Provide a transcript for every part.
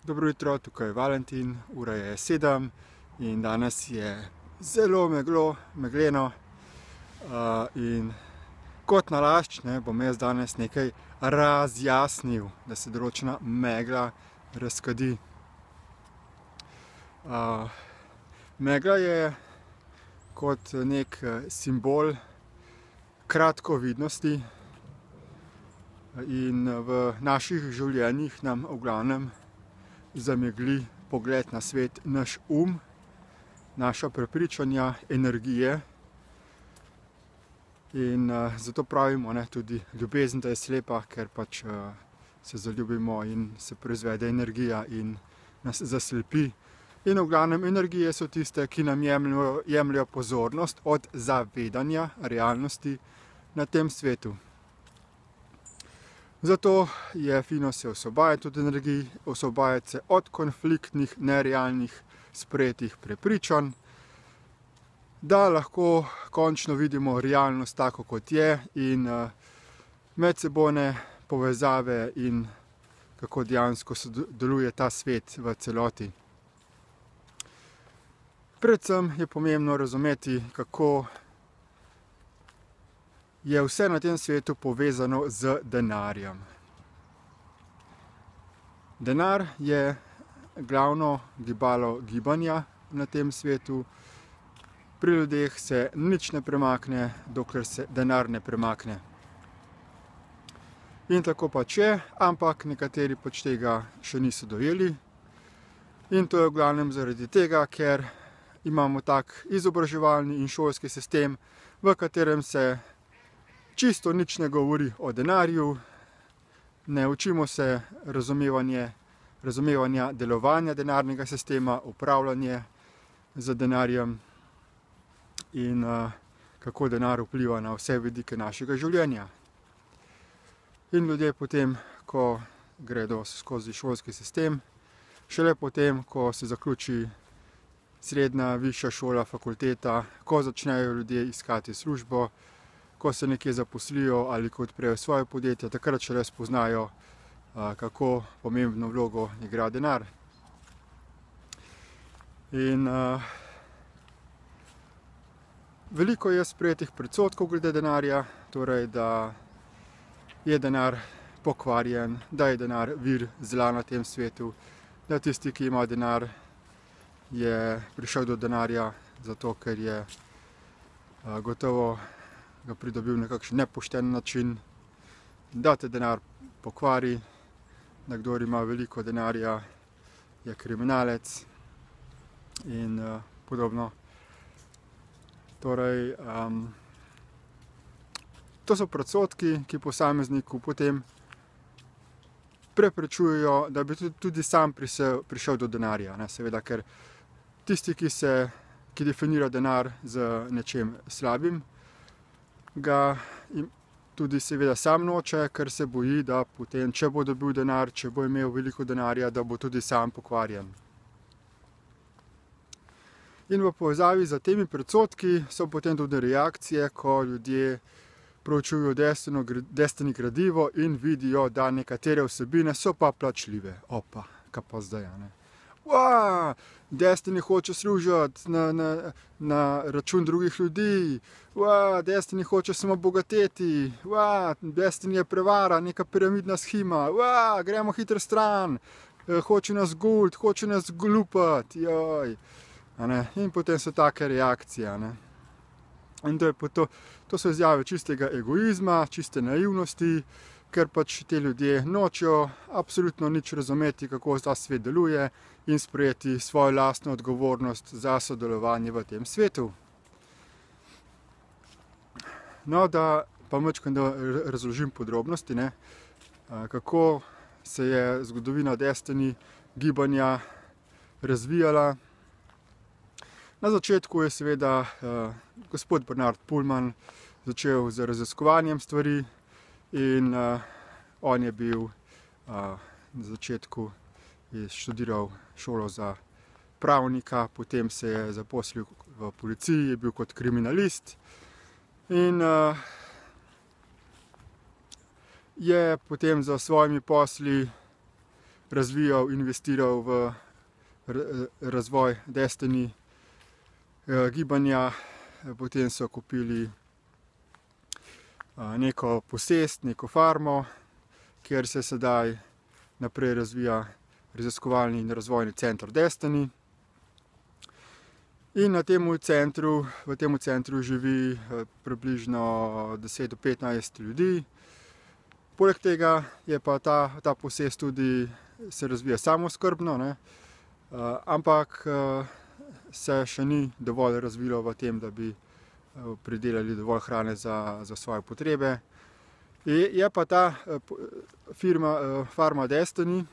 Dobro jutro, tukaj je Valentin, ura je 7 in danes je zelo megleno. In kot nalašč bom jaz danes nekaj razjasnil, da se določena megla razkadi. Megla je kot nek simbol kratkovidnosti in v naših življenjih nam v glavnem zamegli pogled na svet naš naša prepričanja, energije. In zato pravimo tudi ljubezen, da je slepa, ker pač se zaljubimo in se proizvede energija in nas zaslepi. In v glavnem energije so tiste, ki nam jemljajo pozornost od zavedanja realnosti na tem svetu. Zato je fino se osvobajati od energij, osvobajati se od konfliktnih, nerealnih, sprejetih prepričanj, da lahko končno vidimo realnost tako, kot je, in medsebojne povezave in kako dejansko deluje ta svet v celoti. Predvsem je pomembno razumeti, kako je vse na tem svetu povezano z denarjem. Denar je glavno gibalo gibanja na tem svetu. Pri ljudeh se nič ne premakne, dokler se denar ne premakne. In tako pač je, ampak nekateri pač tega še niso dojeli. In to je v glavnem zaradi tega, ker imamo tak izobraževalni in šolski sistem, v katerem se čisto nič ne govori o denarju, ne učimo se razumevanja delovanja denarnega sistema, upravljanje z denarjem in kako denar vpliva na vse vidike našega življenja. In ljudje potem, ko gredo skozi šolski sistem, šele potem, ko se zaključi srednja, višja šola, fakulteta, ko začnejo ljudje iskati službo, ko se nekje zaposlijo ali ko odprejo svoje podjetje, takrat šele spoznajo, kako pomembno vlogo igra denar. In veliko je sprejetih predsodkov glede denarja, torej da je denar pokvarjen, da je denar vir zla na tem svetu, da tisti, ki ima denar, je prišel do denarja zato, ker je gotovo ga pridobil na kakšen nepošten način, da te denar pokvari, da kdor ima veliko denarja, je kriminalec in podobno. Torej, to so predsodki, ki posamezniku potem preprečujejo, da bi tudi sam prišel do denarja. Seveda, ker tisti, ki definira denar z nečem slabim, ga tudi seveda sam noče, ker se boji, da potem, če bo dobil denar, če bo imel veliko denarja, da bo tudi sam pokvarjen. In v povezavi z temi predsodki so potem tudi reakcije, ko ljudje proučujejo desni gradivo in vidijo, da nekatere vsebine so pa plačljive. Opa, kaj pa zdaj, ne? Destiny hoče služiti na račun drugih ljudi, Destiny hoče samo bogateti, Destiny je prevara, neka piramidna shema, gremo hitro stran, hoče nas guliti, hoče nas glupati, joj. In potem so take reakcije. In to so izjave čistega egoizma, čiste naivnosti, ker pač te ljudje nočejo absolutno nič razumeti, kako ta svet deluje in sprejeti svojo lastno odgovornost za sodelovanje v tem svetu. No, da pa majčkeno razložim podrobnosti, kako se je zgodovina Destiny gibanja razvijala. Na začetku je seveda gospod Bernard Pullman začel z raziskovanjem stvari in on je bil na začetku študiral šolo za pravnika, potem se je zaposlil v policiji, je bil kot kriminalist in je potem za svojimi posli razvijal, investiral v razvoj Destiny gibanja. Potem so kupili neko posest, neko farmo, kjer se sedaj naprej razvija raziskovalni in razvojni center Destiny. In v tem centru živi približno 10 do 15 ljudi. Poleg tega je pa ta posest tudi se razvija samooskrbno, ne? Ampak se še ni dovolj razvilo v tem, da bi pridelali dovolj hrane za svoje potrebe. Je pa ta farma Destiny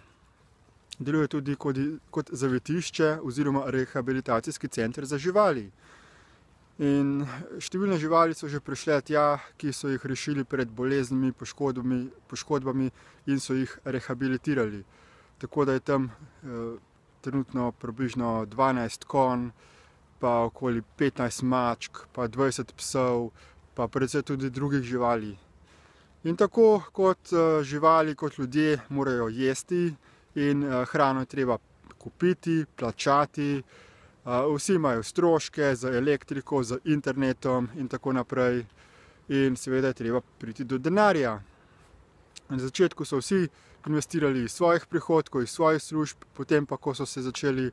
deluje tudi kot zavetišče oziroma rehabilitacijski center za živali. In številne živali so že prišle tja, ki so jih rešili pred boleznimi, poškodbami in so jih rehabilitirali. Tako da je tam trenutno približno 12 konj, pa okoli 15 mačk, pa 20 psov, pa predvsem tudi drugih živali. In tako kot živali, kot ljudje morajo jesti in hrano je treba kupiti, plačati. Vsi imajo stroške za elektriko, za internetom in tako naprej. In seveda je treba priti do denarja. Na začetku so vsi investirali iz svojih prihodkov, iz svojih služb, potem pa, ko so se začeli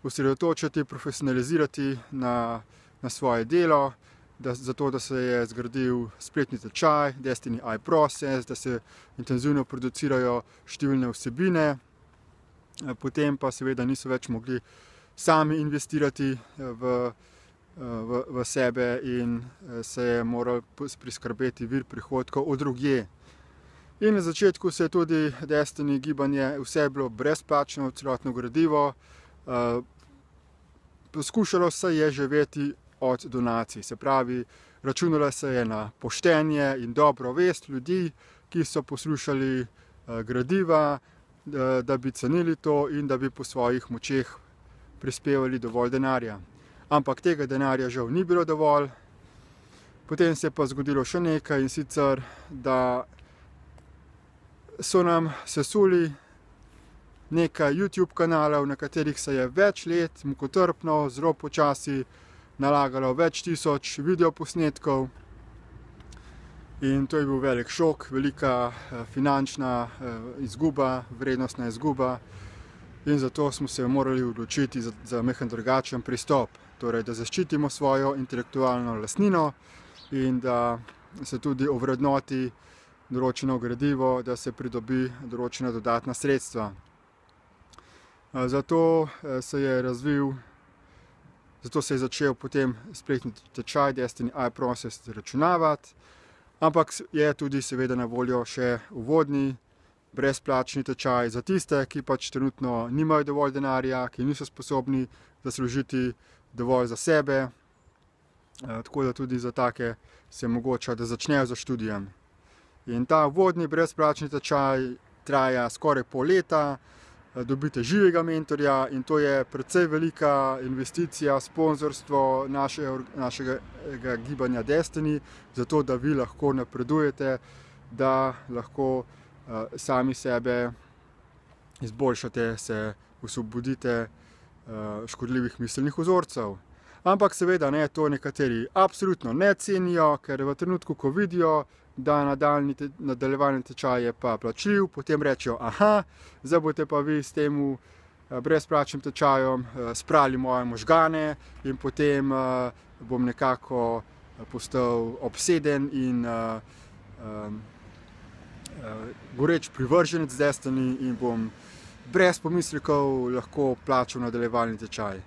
osredotočiti, profesionalizirati na svoje delo, zato da se je zgradil spletni tečaj, Destiny iProcess, da se intenzivno producirajo številne vsebine, potem pa seveda niso več mogli sami investirati v sebe in se je moral priskrbeti vir prihodkov od drugje. In na začetku se je tudi Destiny gibanje vse bilo brezplačno, celotno gradivo. Poskušalo se je živeti od donacij, se pravi, računalo se je na poštenje in dobro vest ljudi, ki so poslušali gradiva, da bi cenili to in da bi po svojih močeh prispevali dovolj denarja. Ampak tega denarja žal ni bilo dovolj. Potem se je pa zgodilo še nekaj, in sicer, da so nam sesuli nekaj YouTube kanalov, na katerih se je več let mukotrpno, zelo počasi nalagalo več tisoč videoposnetkov. In to je bil velik šok, velika finančna izguba, vrednostna izguba. In zato smo se morali odločiti za majhen drugačen pristop. Torej, da zaščitimo svojo intelektualno lastnino in da se tudi ovrednoti določeno gradivo, da se pridobi določena dodatna sredstva. Zato se je začel potem spletni tečaj Destiny iProcess zaračunavati, ampak je tudi seveda na voljo še uvodni brezplačni tečaj za tiste, ki pač trenutno nimajo dovolj denarja, ki niso sposobni zaslužiti dovolj za sebe. Tako da tudi za take se omogoča, da začnejo za študijem. In ta uvodni brezplačni tečaj traja skoraj pol leta, dobite živega mentorja in to je precej velika investicija, sponzorstvo našega gibanja Destiny, zato da vi lahko napredujete, da lahko sami sebe izboljšate, se osvobodite škodljivih miselnih vzorcev. Ampak seveda ne, to nekateri absolutno ne cenijo, ker v trenutku, ko vidijo, da nadaljevanje tečaja je pa plačljiv, potem rečejo, aha, zdaj boste pa vi s tem brezplačnim tečajem sprali moje možgane in potem bom nekako postal obseden in goreč privrženec Destiny in bom brez pomislekov lahko plačal nadaljevalni tečaj.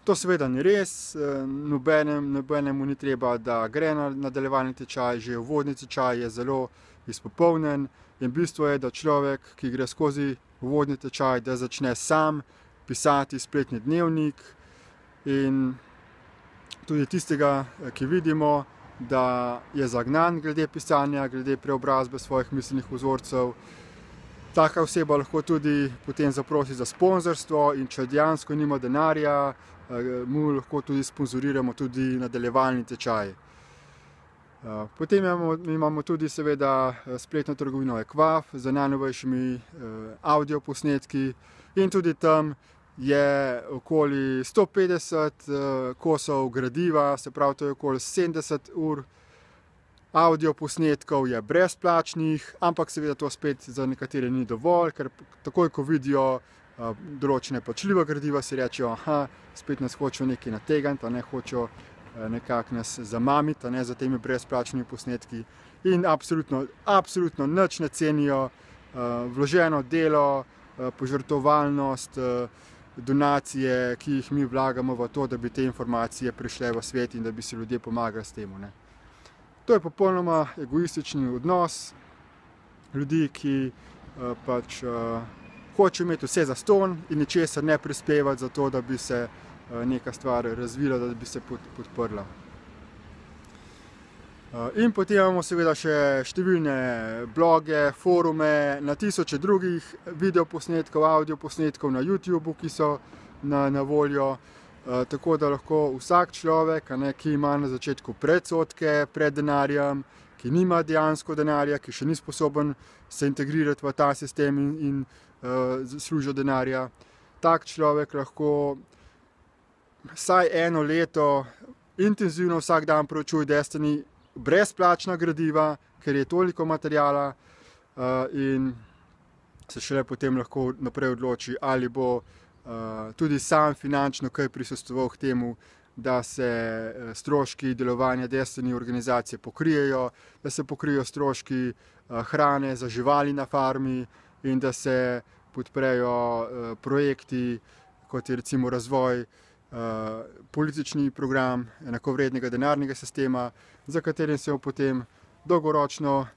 To seveda ni res, nobenemu ni treba, da gre na nadaljevalni tečaj, že uvodni tečaj je zelo izpopolnjen in bistvo je, da človek, ki gre skozi uvodni tečaj, da začne sam pisati spletni dnevnik in tudi tistega, ki vidimo, da je zagnan glede pisanja, glede preobrazbe svojih miselnih vzorcev. Taka oseba lahko tudi potem zaprosi za sponzorstvo in če dejansko nima denarja, mu lahko tudi sponzoriramo tudi nadaljevalni tečaj. Potem imamo tudi seveda spletno trgovino Ekvaf z najnovejšimi audio posnetki in tudi tam je okoli 150 kosov gradiva, se pravi, to je okoli 70 ur audio posnetkov je brezplačnih, ampak seveda to spet za nekatere ni dovolj, ker takoj, ko vidijo določene plačljiva gradiva, si rečejo, aha, spet nas hočejo nekaj nategniti, ne hočejo nekako nas zamamiti, ne, za temi brezplačnimi posnetki in absolutno nič ne cenijo vloženo delo, požrtvovalnost, donacije, ki jih mi vlagamo v to, da bi te informacije prišle v svet in da bi si ljudje pomagali s tem. Ne. To je popolnoma egoistični odnos ljudi, ki pač hočejo imeti vse zastonj in ničesar ne prispevati za to, da bi se neka stvar razvila, da bi se podprla. In potem imamo seveda še številne bloge, forume, na tisoče drugih videoposnetkov, audioposnetkov na YouTubeu, ki so na voljo. Tako da lahko vsak človek, ki ima na začetku predsodke pred denarjem, ki nima dejansko denarja, ki še ni sposoben se integrirati v ta sistem in služijo denarja, tak človek lahko vsaj eno leto intenzivno vsak dan proučuje Destiny brezplačna gradiva, ker je toliko materijala in se šele potem lahko naprej odloči, ali bo tudi sam finančno kaj prisostvoval k temu, da se stroški delovanja Destiny organizacije pokrijejo, da se pokrijejo stroški hrane za živali na farmi in da se podprejo projekti, kot je recimo razvoj politični program enakovrednega denarnega sistema, za katerim se bo potem dolgoročno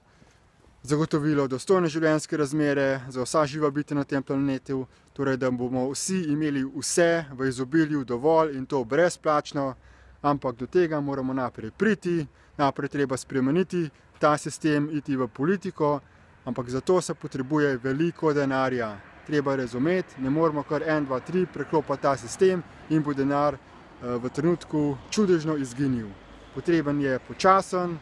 zagotovilo dostojne življenjske razmere za vsa živa bitja na tem planetu, torej da bomo vsi imeli vse v izobilju dovolj in to brezplačno, ampak do tega moramo naprej priti, naprej treba spremeniti ta sistem, iti v politiko, ampak za to se potrebuje veliko denarja. Treba razumeti, ne moramo kar 1, 2, 3 preklopiti ta sistem in bo denar v trenutku čudežno izginil. Potreben je počasen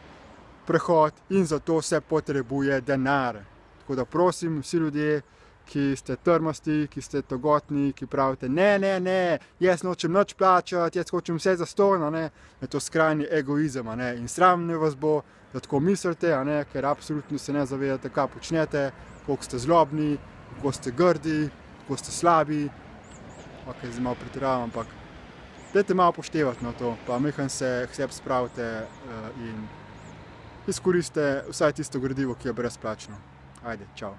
prehod in zato se potrebuje denar. Tako da prosim vsi ljudje, ki ste trmasti, ki ste togotni, ki pravite ne, jaz nočem nič plačati, jaz hočem vse zastonj, je to skrajni egoizem, in sram ne vas bo, da tako mislite, ker absolutno se ne zavedate, kaj počnete, koliko ste zlobni, kako ste grdi, kako ste slabi, zdaj malo pretiravam, ampak dajte malo poštevati na to, pa meham se k sebi spravite in izkoriste vsaj tisto gradivo, ki je brezplačno. Ajde, čau.